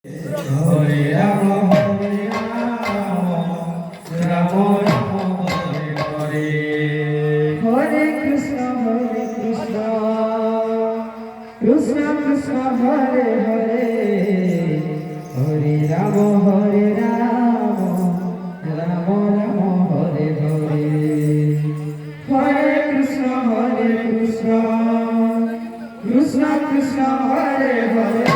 Hare Rama Hare Rama Rama Rama Hare Hare Hare Krishna Krishna Krishna Hare Hare Hare Rama Hare Rama Rama Rama Hare Hare Hare Krishna Krishna Krishna Hare Hare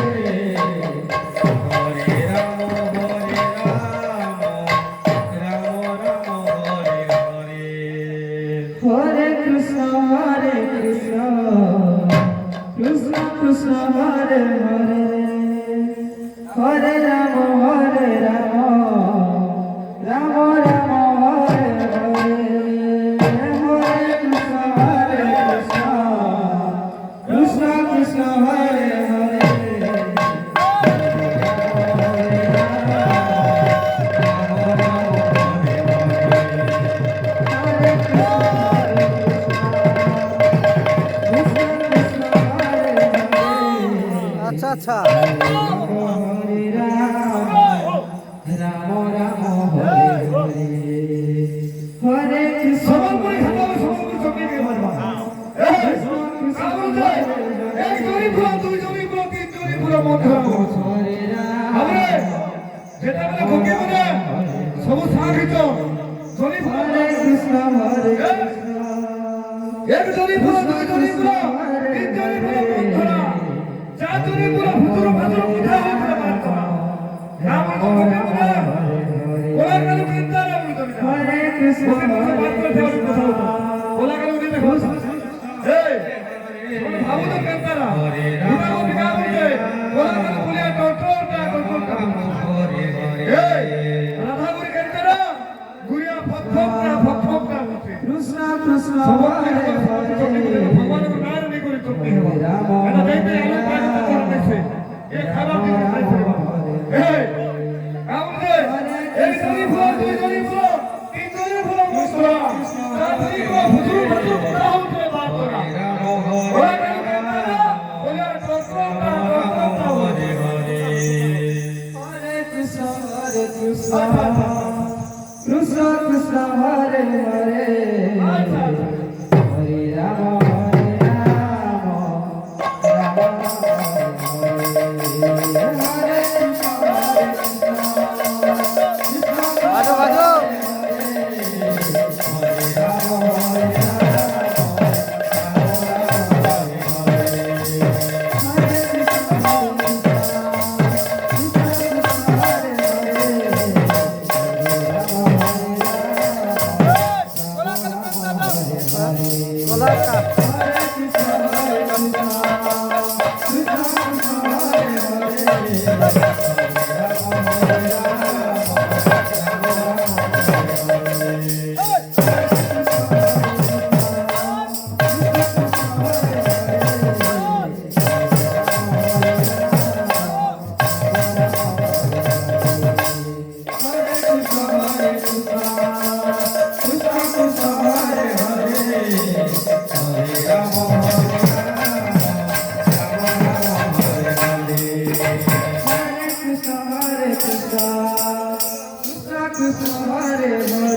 Krishna Hare Hare Hare Rama Hare Rama Rama Rama Hare Hare Hare Krishna Krishna Krishna Hare Hare আচ্ছা হরে Ram Ram Ram Hare Hare Hare Krishna Krishna Krishna Hare Hare Hare Rama Hare Rama Rama Rama Hare বাজো বাজো Krishna Krishna Hare Hare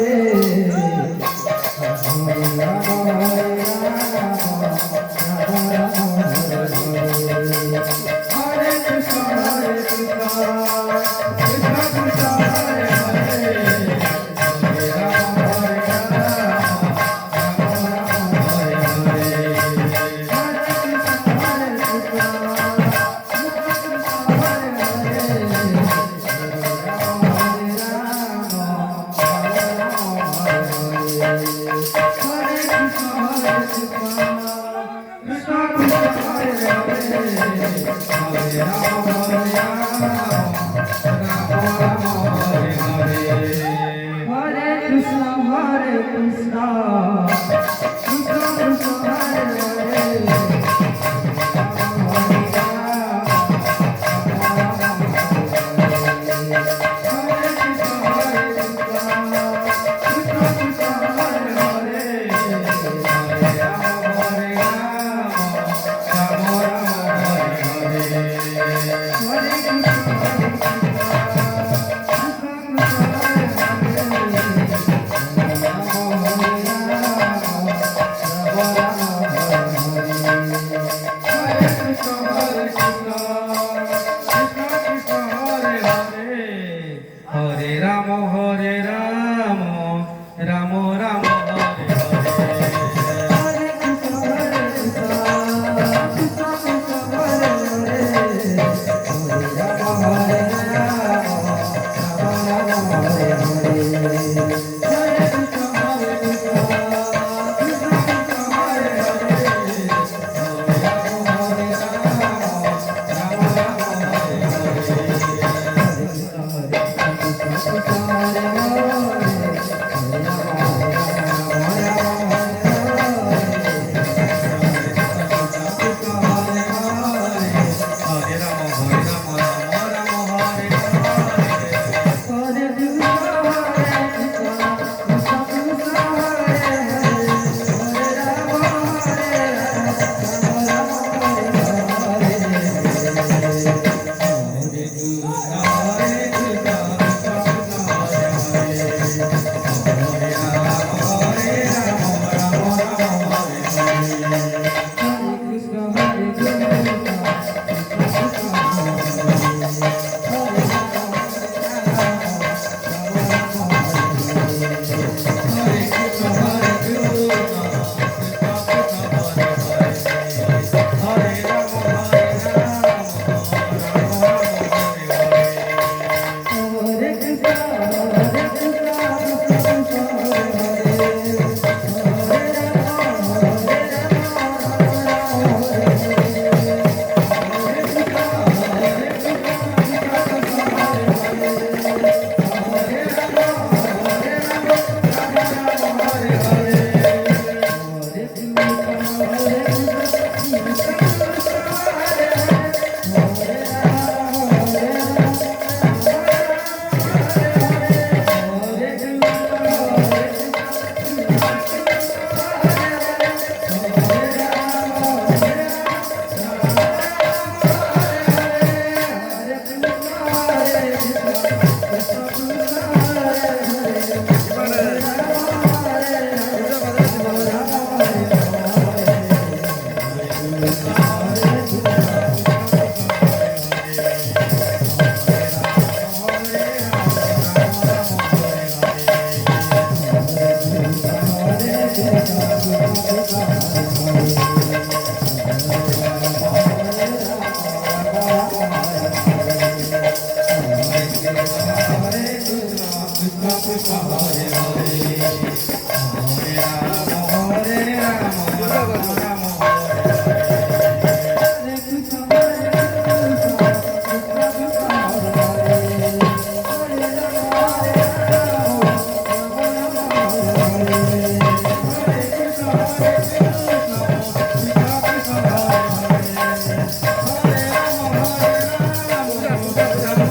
Krishna Hare Hare Hare Ram Ram Ram Hare Hare Krishna হরে কৃষ্ণ কৃষ্ণ কৃষ্ণ হরে হরে হরে রাম হরে রাম রাম রাম হরে হরে হরে কৃষ্ণ হরে কৃষ্ণ কৃষ্ণ কৃষ্ণ হরে হরে হরে রাম হরে রাম রাম রাম